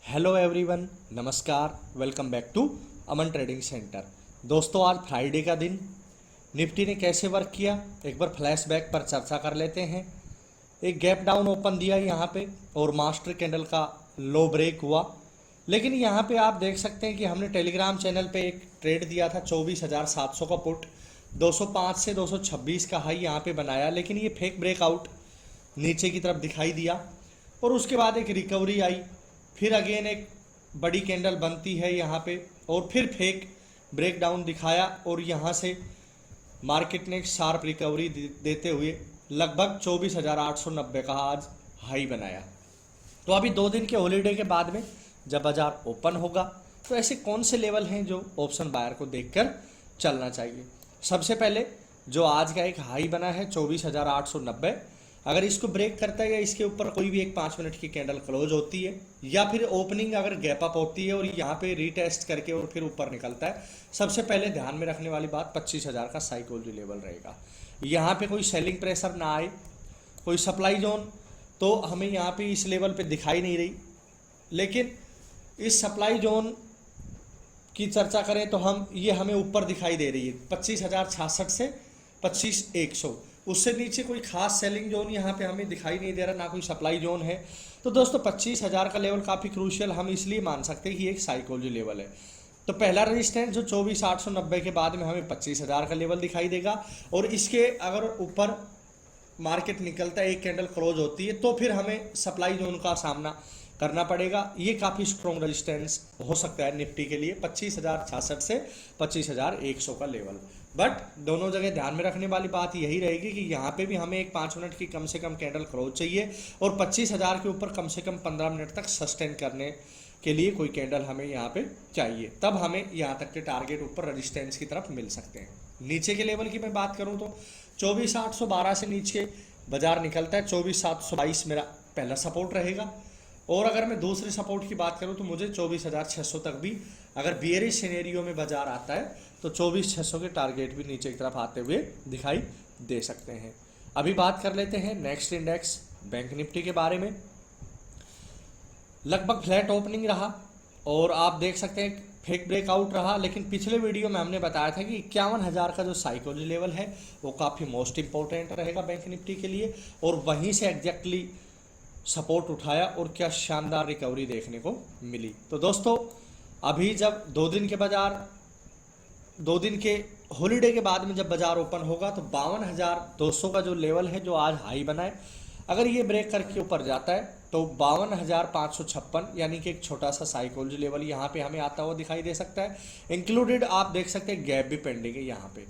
Hello everyone, नमस्कार। Welcome back to Aman trading centre. दोस्तों, आज फ्राइडे का दिन निफ्टी ने कैसे वर्क किया एक बार फ्लैशबैक पर चर्चा कर लेते हैं। एक गैप डाउन ओपन दिया यहाँ पे और मास्टर कैंडल का लो ब्रेक हुआ, लेकिन यहाँ पे आप देख सकते हैं कि हमने टेलीग्राम चैनल पे एक ट्रेड दिया था 24,700 का पुट। 205 से 226 का हाई यहाँ पे बनाया, लेकिन ये फेक ब्रेकआउट नीचे की तरफ दिखाई दिया और उसके बाद एक रिकवरी आई। फिर अगेन एक बड़ी कैंडल बनती है यहाँ पे और फिर फेक ब्रेकडाउन दिखाया और यहाँ से मार्केट ने एक शार्प रिकवरी देते हुए लगभग 24,890 का आज हाई बनाया। तो अभी 2 दिन के हॉलीडे के बाद में जब बाजार ओपन होगा तो ऐसे कौन से लेवल हैं जो ऑप्शन बायर को देखकर चलना चाहिए। सबसे पहले जो आज का एक हाई बना है 24,890, अगर इसको ब्रेक करता है या इसके ऊपर कोई भी एक 5 मिनट की कैंडल क्लोज होती है या फिर ओपनिंग अगर गैप अप होती है और यहाँ पे रीटेस्ट करके और फिर ऊपर निकलता है, सबसे पहले ध्यान में रखने वाली बात 25,000 का साइकोलॉजी लेवल रहेगा। यहाँ पे कोई सेलिंग प्रेशर ना आए, कोई सप्लाई जोन तो हमें यहाँ पे इस लेवल पे दिखाई नहीं रही, लेकिन इस सप्लाई जोन की चर्चा करें तो हमें ऊपर दिखाई दे रही है 25,066 से 25,100। उससे नीचे कोई खास सेलिंग जोन यहाँ पे हमें दिखाई नहीं दे रहा, ना कोई सप्लाई जोन है। तो दोस्तों 25,000 का लेवल काफ़ी क्रूशियल हम इसलिए मान सकते हैं कि एक साइकोलॉजी लेवल है। तो पहला रेजिस्टेंस जो 24,890 के बाद में हमें 25,000 का लेवल दिखाई देगा और इसके अगर ऊपर मार्केट निकलता है, एक कैंडल क्लोज होती है, तो फिर हमें सप्लाई जोन का सामना करना पड़ेगा। ये काफ़ी स्ट्रॉन्ग रेजिस्टेंस हो सकता है निफ्टी के लिए 25,066 से 25,100 का लेवल। बट दोनों जगह ध्यान में रखने वाली बात यही रहेगी कि यहाँ पे भी हमें एक 5 मिनट की कम से कम कैंडल क्लोज चाहिए और 25,000 के ऊपर कम से कम 15 मिनट तक सस्टेन करने के लिए कोई कैंडल हमें यहाँ पे चाहिए, तब हमें यहाँ तक के टारगेट ऊपर रेजिस्टेंस की तरफ मिल सकते हैं। नीचे के लेवल की मैं बात करूँ तो 24,812 से नीचे बाजार निकलता है 24,722 मेरा पहला सपोर्ट रहेगा। और अगर मैं दूसरे सपोर्ट की बात करूं तो मुझे 24,600 तक भी अगर बियरिश सिनेरियो में बाजार आता है तो 24,600 के टारगेट भी नीचे की तरफ आते हुए दिखाई दे सकते हैं। अभी बात कर लेते हैं नेक्स्ट इंडेक्स बैंक निफ्टी के बारे में। लगभग फ्लैट ओपनिंग रहा और आप देख सकते हैं फेक ब्रेकआउट रहा, लेकिन पिछले वीडियो में हमने बताया था कि 51,000 का जो साइकोलॉजी लेवल है वो काफ़ी मोस्ट इंपॉर्टेंट रहेगा बैंक निफ्टी के लिए, और वहीं से एग्जैक्टली सपोर्ट उठाया और क्या शानदार रिकवरी देखने को मिली। तो दोस्तों अभी जब 2 दिन के हॉलीडे के बाद में जब बाजार ओपन होगा तो 52,200 का जो लेवल है जो आज हाई बना है, अगर ये ब्रेक करके ऊपर जाता है तो 52,556 यानी कि एक छोटा सा साइकोलॉजी लेवल यहाँ पे हमें आता हुआ दिखाई दे सकता है। इंक्लूडेड आप देख सकते हैं गैप भी पेंडिंग है यहाँ पे,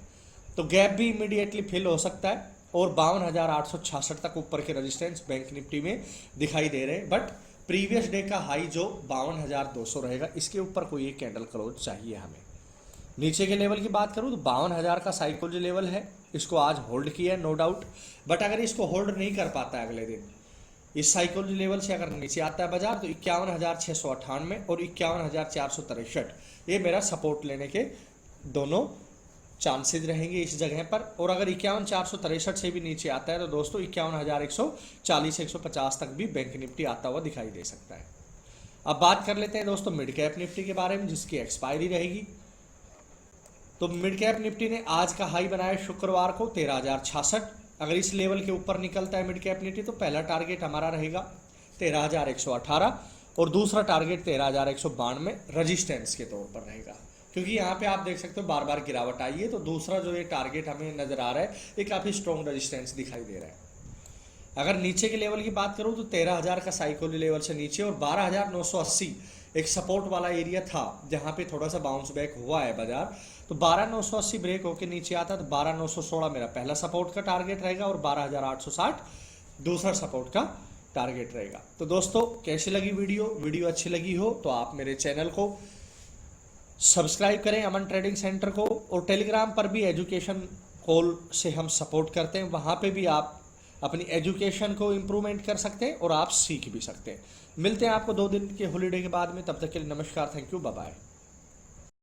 तो गैप भी इमीडिएटली फिल हो सकता है और 52,866 तक ऊपर के रेजिस्टेंस बैंक निफ्टी में दिखाई दे रहे हैं। बट प्रीवियस डे का हाई जो 52,200 रहेगा, इसके ऊपर कोई एक कैंडल क्लोज चाहिए हमें। नीचे के लेवल की बात करूँ तो 52,000 का साइकोलॉजी लेवल है, इसको आज होल्ड किया है नो डाउट। बट अगर इसको होल्ड नहीं कर पाता है अगले दिन इस साइकोलॉजी लेवल से अगर नीचे आता है बाजार तो 51,698 और 51,463 ये मेरा सपोर्ट लेने के दोनों चांसेज रहेंगे इस जगह पर। और अगर 51,463 से भी नीचे आता है तो दोस्तों 51,140 150 तक भी बैंक निफ्टी आता हुआ दिखाई दे सकता है। अब बात कर लेते हैं दोस्तों मिड कैप निफ्टी के बारे में, जिसकी एक्सपायरी रहेगी। तो मिड कैप निफ्टी ने आज का हाई बनाया शुक्रवार को 13,066। अगर इस लेवल के ऊपर निकलता है मिड कैप निफ्टी तो पहला टारगेट हमारा रहेगा 13,118 और दूसरा टारगेट 13,192 रजिस्टेंस के तौर पर रहेगा, क्योंकि यहाँ पे आप देख सकते हो बार बार गिरावट आई है। तो दूसरा जो ये टारगेट हमें नजर आ रहा है ये काफ़ी स्ट्रॉन्ग रेजिस्टेंस दिखाई दे रहा है। अगर नीचे के लेवल की बात करूँ तो 13,000 का साइकोलॉजी लेवल से नीचे और 12,980 एक सपोर्ट वाला एरिया था जहाँ पे थोड़ा सा बाउंस बैक हुआ है बाजार। तो 12,980 ब्रेक होकर नीचे आता तो 12,916 मेरा पहला सपोर्ट का टारगेट रहेगा और 12,860 दूसरा सपोर्ट का टारगेट रहेगा। तो दोस्तों कैसी लगी वीडियो अच्छी लगी हो तो आप मेरे चैनल को सब्सक्राइब करें अमन ट्रेडिंग सेंटर को, और टेलीग्राम पर भी एजुकेशन कॉल से हम सपोर्ट करते हैं, वहाँ पे भी आप अपनी एजुकेशन को इम्प्रूवमेंट कर सकते हैं और आप सीख भी सकते हैं। मिलते हैं आपको 2 दिन के हॉलीडे के बाद में, तब तक के लिए नमस्कार, थैंक यू, बाय बाय।